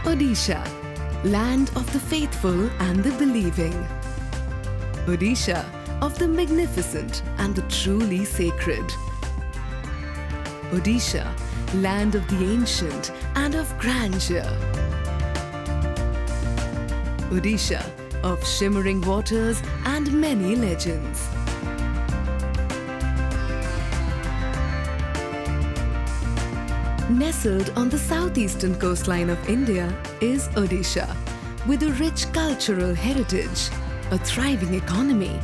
Odisha, land of the faithful and the believing. Odisha, of the magnificent and the truly sacred. Odisha, land of the ancient and of grandeur. Odisha, of shimmering waters and many legends. Nestled on the southeastern coastline of India is Odisha, with a rich cultural heritage, a thriving economy,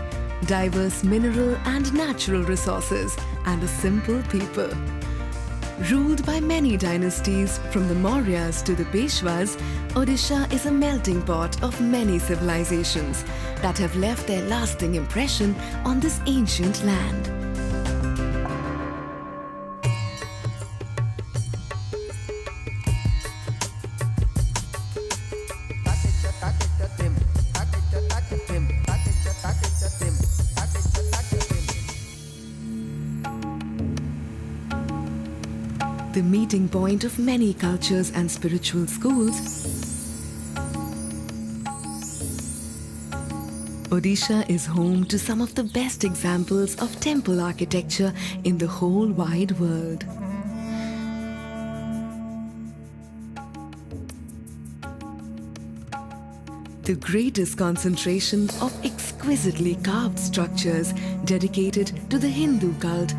diverse mineral and natural resources, and a simple people. Ruled by many dynasties from the Mauryas to the Peshwas, Odisha is a melting pot of many civilizations that have left their lasting impression on this ancient land. The meeting point of many cultures and spiritual schools, Odisha is home to some of the best examples of temple architecture in the whole wide world. The greatest concentration of exquisitely carved structures dedicated to the Hindu cult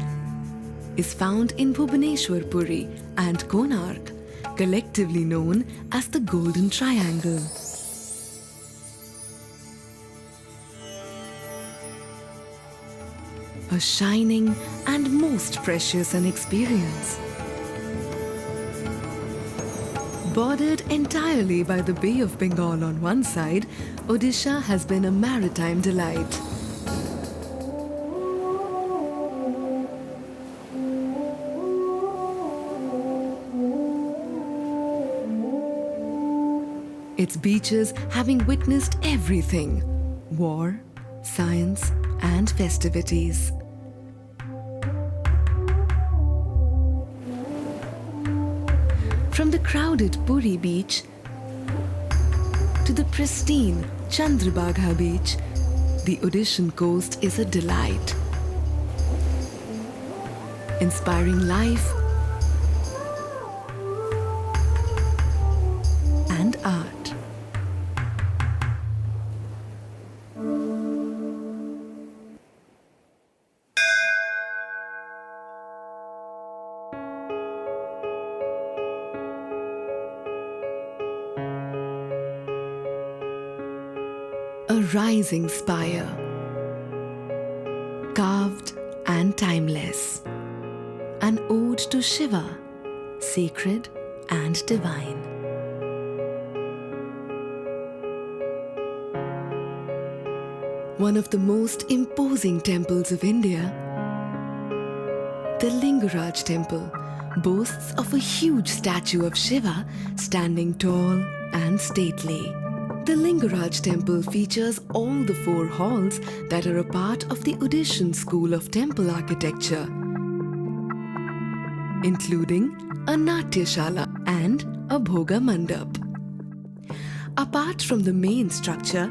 is found in Bhubaneswar Puri and Konark, collectively known as the Golden Triangle. A shining and most precious an experience. Bordered entirely by the Bay of Bengal on one side, Odisha has been a maritime delight. Its beaches having witnessed everything: war, science, and festivities. From the crowded Puri beach to the pristine Chandrabagha beach, the Odishan coast is a delight. Inspiring life and art. A rising spire, carved and timeless. An ode to Shiva, sacred and divine. One of the most imposing temples of India, the Lingaraj temple boasts of a huge statue of Shiva standing tall and stately. The Lingaraj temple features all the 4 halls that are a part of the Odishan school of temple architecture, including a Natyashala and a Bhoga Mandap. Apart from the main structure,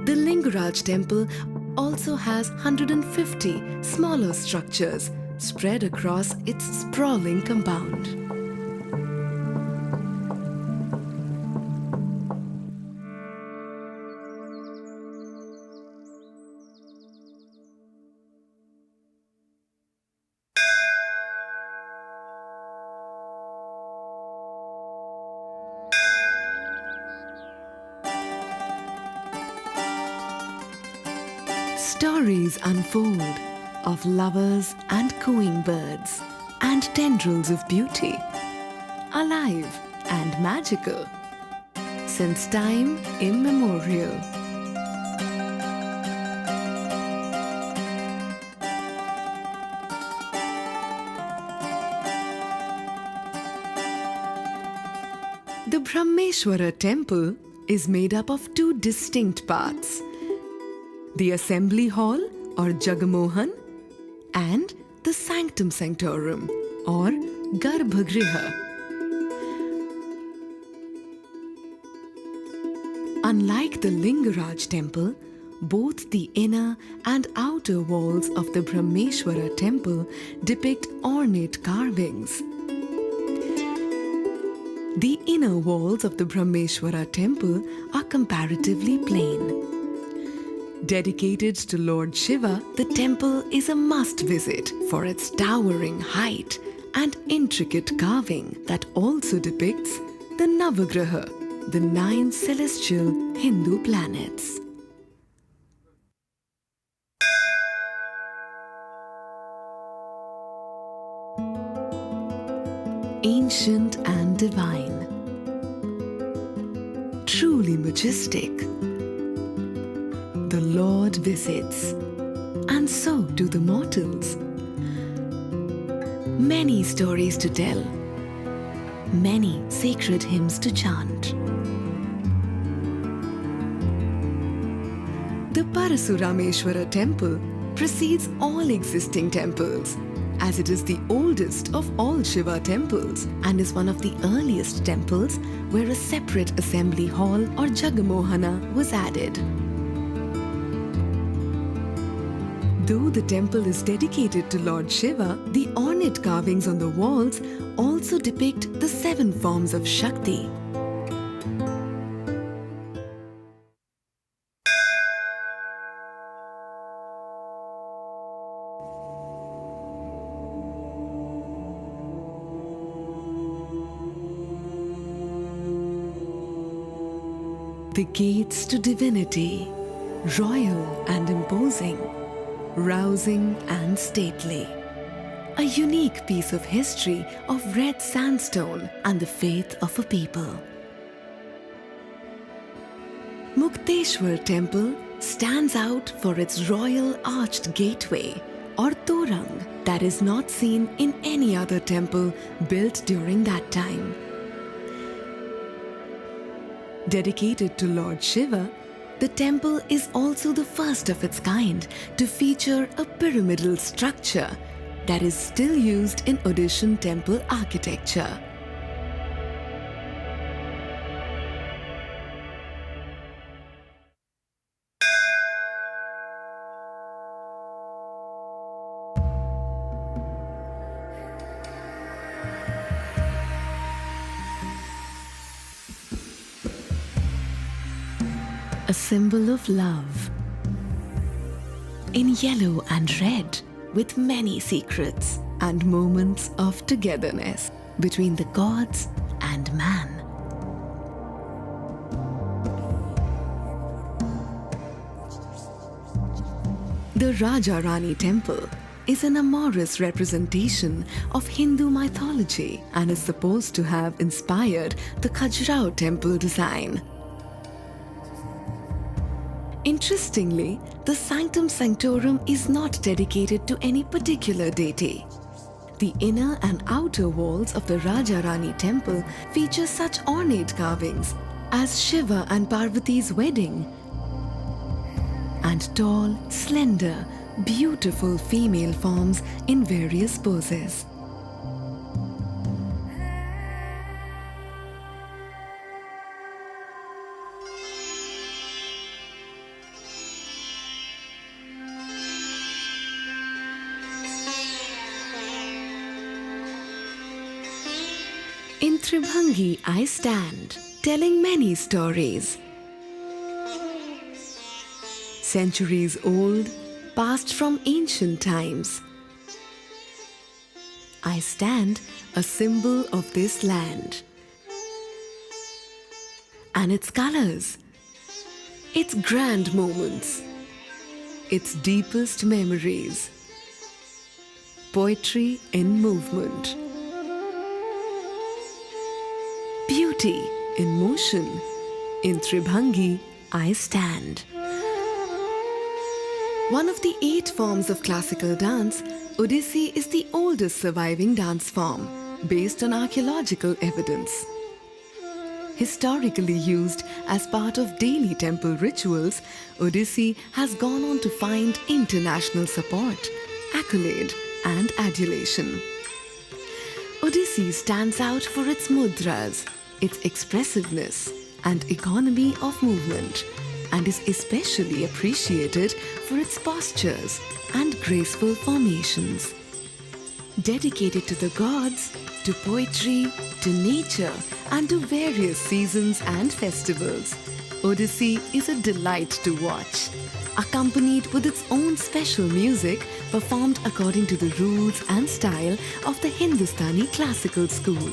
the Lingaraj temple also has 150 smaller structures spread across its sprawling compound. Stories unfold of lovers and cooing birds and tendrils of beauty, alive and magical, since time immemorial. The Brahmeshwara temple is made up of 2 distinct parts, the Assembly Hall or Jagamohan, and the Sanctum Sanctorum or Garbhagriha. Unlike the Lingaraj temple, both the inner and outer walls of the Brahmeshwara temple depict ornate carvings. The inner walls of the Brahmeshwara temple are comparatively plain. Dedicated to Lord Shiva, the temple is a must-visit for its towering height and intricate carving that also depicts the Navagraha, the 9 celestial Hindu planets. Ancient and divine, truly majestic, the Lord visits, and so do the mortals. Many stories to tell, many sacred hymns to chant. The Parasurameshwara temple precedes all existing temples, as it is the oldest of all Shiva temples and is one of the earliest temples where a separate assembly hall or Jagamohana was added. Though the temple is dedicated to Lord Shiva, the ornate carvings on the walls also depict the 7 forms of Shakti. The gates to divinity, royal and imposing, rousing and stately. A unique piece of history of red sandstone and the faith of a people. Mukteshwar temple stands out for its royal arched gateway or torang that is not seen in any other temple built during that time. Dedicated to Lord Shiva, the temple is also the first of its kind to feature a pyramidal structure that is still used in Odishan temple architecture. A symbol of love, in yellow and red, with many secrets and moments of togetherness between the gods and man. The Raja Rani temple is an amorous representation of Hindu mythology and is supposed to have inspired the Khajuraho temple design. Interestingly, the Sanctum Sanctorum is not dedicated to any particular deity. The inner and outer walls of the Raja Rani temple feature such ornate carvings as Shiva and Parvati's wedding, and tall, slender, beautiful female forms in various poses. In Tribhangi I stand, telling many stories. Centuries old, passed from ancient times. I stand, a symbol of this land. And its colors, its grand moments, its deepest memories. Poetry in movement. Beauty in motion. In Tribhangi, I stand. One of the 8 forms of classical dance, Odissi is the oldest surviving dance form, based on archaeological evidence. Historically used as part of daily temple rituals, Odissi has gone on to find international support, accolade, and adulation. Odissi stands out for its mudras, its expressiveness, and economy of movement, and is especially appreciated for its postures and graceful formations. Dedicated to the gods, to poetry, to nature, and to various seasons and festivals, Odissi is a delight to watch, accompanied with its own special music performed according to the rules and style of the Hindustani classical school.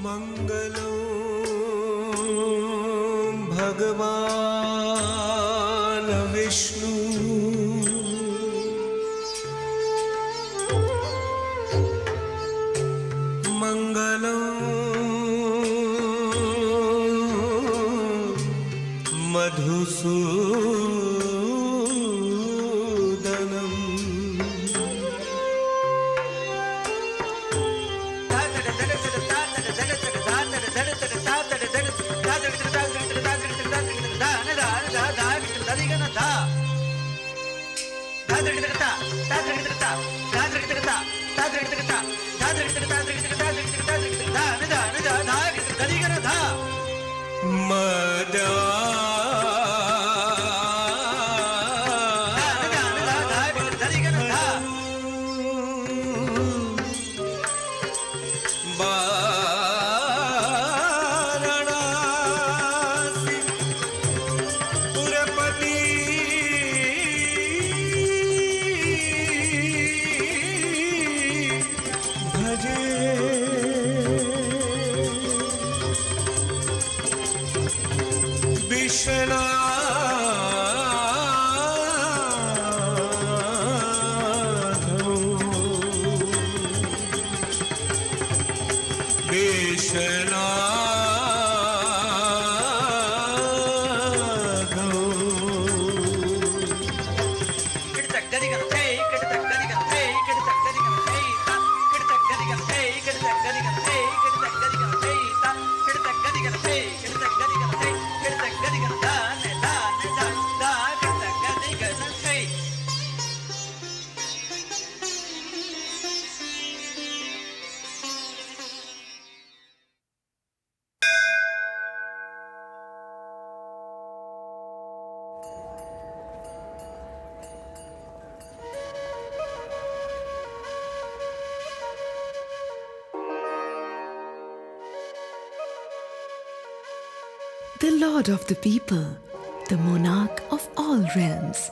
Mangalam Bhagavan Vishnu Madhusudanam The Lord of the people, the monarch of all realms,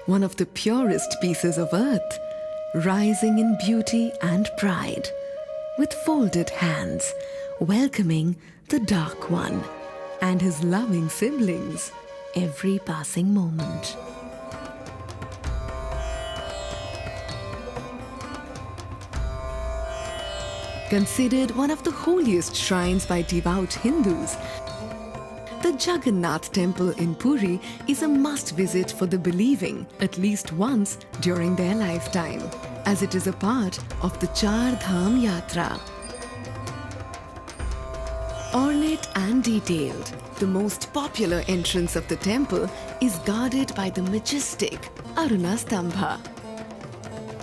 one of the purest pieces of earth, rising in beauty and pride, with folded hands, welcoming the Dark One and his loving siblings every passing moment. Considered one of the holiest shrines by devout Hindus, the Jagannath Temple in Puri is a must-visit for the believing at least once during their lifetime, as it is a part of the Char Dham Yatra. Ornate and detailed, the most popular entrance of the temple is guarded by the majestic Aruna Stambha.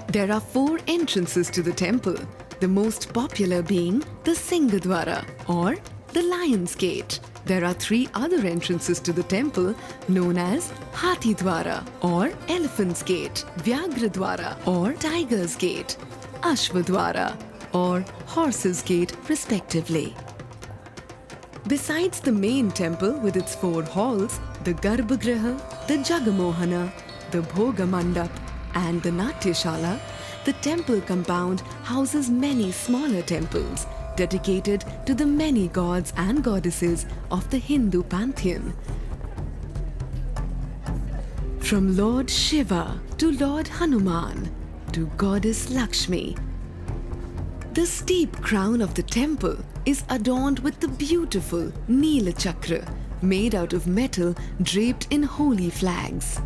There are 4 entrances to the temple, the most popular being the Singadwara or the Lion's Gate. There are 3 other entrances to the temple known as Hathi Dwara or Elephant's Gate, Vyagra Dwara or Tiger's Gate, Ashva Dwara or Horse's Gate respectively. Besides the main temple with its 4 halls, the Garbhagriha, the Jagamohana, the Bhoga Mandap and the Natyashala, the temple compound houses many smaller temples dedicated to the many gods and goddesses of the Hindu pantheon. From Lord Shiva to Lord Hanuman to Goddess Lakshmi, the steep crown of the temple is adorned with the beautiful Neela Chakra made out of metal draped in holy flags.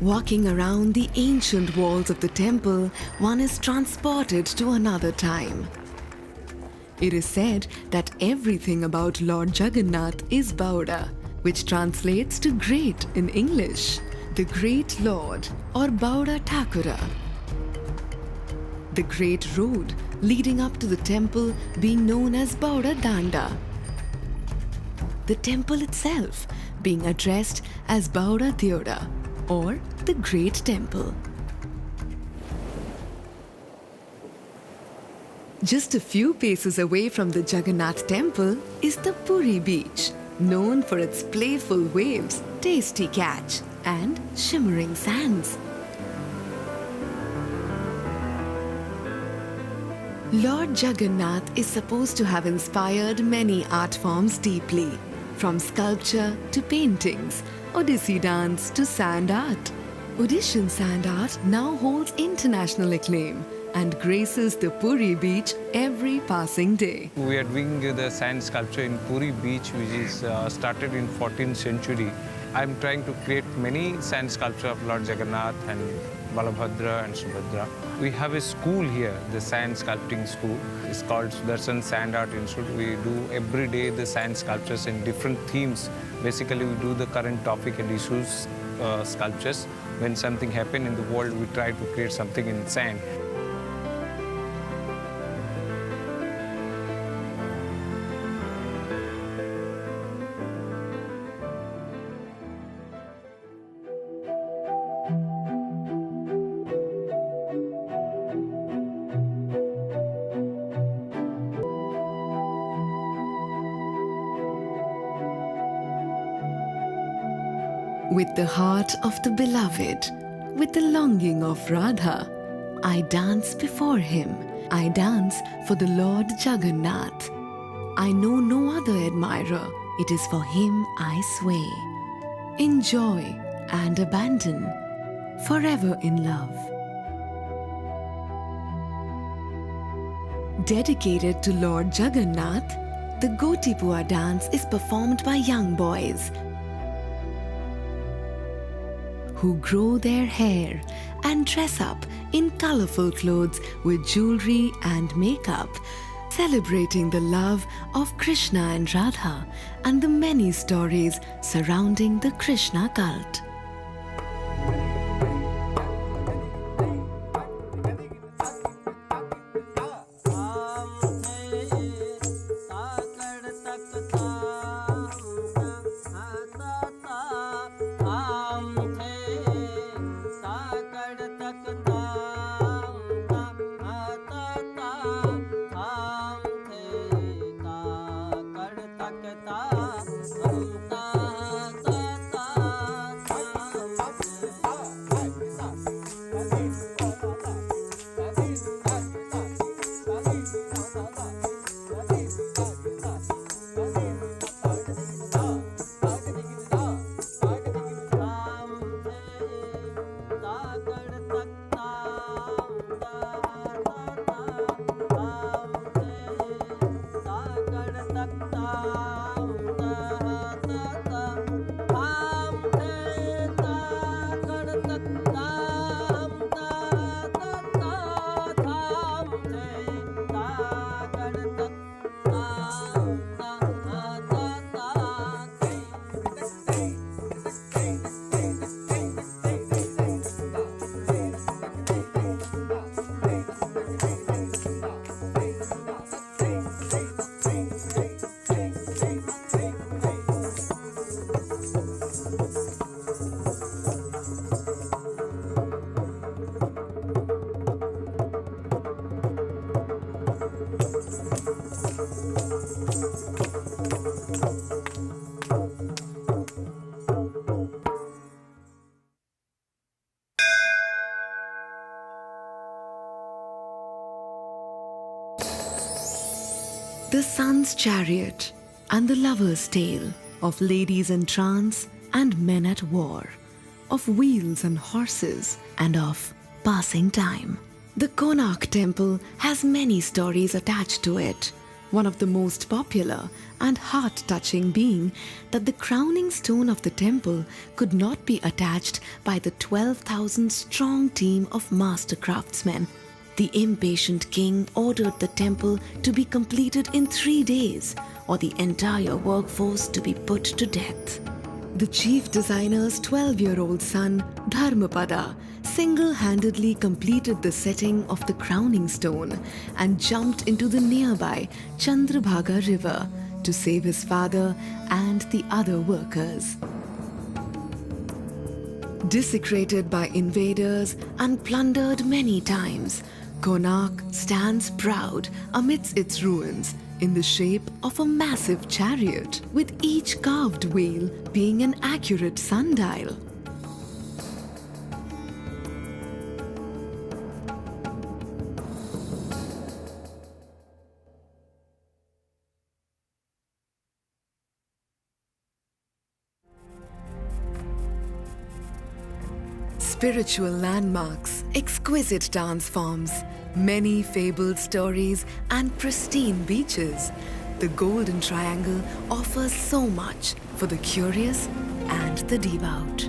Walking around the ancient walls of the temple, one is transported to another time. It is said that everything about Lord Jagannath is Bauda, which translates to great in English, the Great Lord or Bauda Thakura. The great road leading up to the temple being known as Bauda Danda. The temple itself being addressed as Bauda Theoda or the Great Temple. Just a few paces away from the Jagannath temple is the Puri beach, known for its playful waves, tasty catch, and shimmering sands. Lord Jagannath is supposed to have inspired many art forms deeply, from sculpture to paintings, Odissi dance to sand art. Odishan sand art now holds international acclaim and graces the Puri beach every passing day. We are doing the sand sculpture in Puri beach, which is started in 14th century. I'm trying to create many sand sculpture of Lord Jagannath and Balabhadra and Subhadra. We have a school here, the sand sculpting school. It's called Sudarshan Sand Art Institute. We do every day the sand sculptures in different themes. Basically, we do the current topic and issues sculptures. When something happens in the world, we try to create something in sand. With the heart of the beloved, with the longing of Radha, I dance before him. I dance for the Lord Jagannath. I know no other admirer. It is for him I sway. Enjoy and abandon, forever in love. Dedicated to Lord Jagannath, the Gotipua dance is performed by young boys who grow their hair and dress up in colorful clothes with jewelry and makeup, celebrating the love of Krishna and Radha and the many stories surrounding the Krishna cult. The Sun's Chariot and the Lover's Tale, of ladies in trance and men at war, of wheels and horses, and of passing time. The Konark temple has many stories attached to it. One of the most popular and heart-touching being that the crowning stone of the temple could not be attached by the 12,000-strong team of master craftsmen. The impatient king ordered the temple to be completed in 3 days or the entire workforce to be put to death. The chief designer's 12-year-old son, Dharmapada, single-handedly completed the setting of the crowning stone and jumped into the nearby Chandrabhaga river to save his father and the other workers. Desecrated by invaders and plundered many times, Konark stands proud amidst its ruins in the shape of a massive chariot, with each carved wheel being an accurate sundial. Spiritual landmarks, exquisite dance forms, many fabled stories and pristine beaches, the Golden Triangle offers so much for the curious and the devout.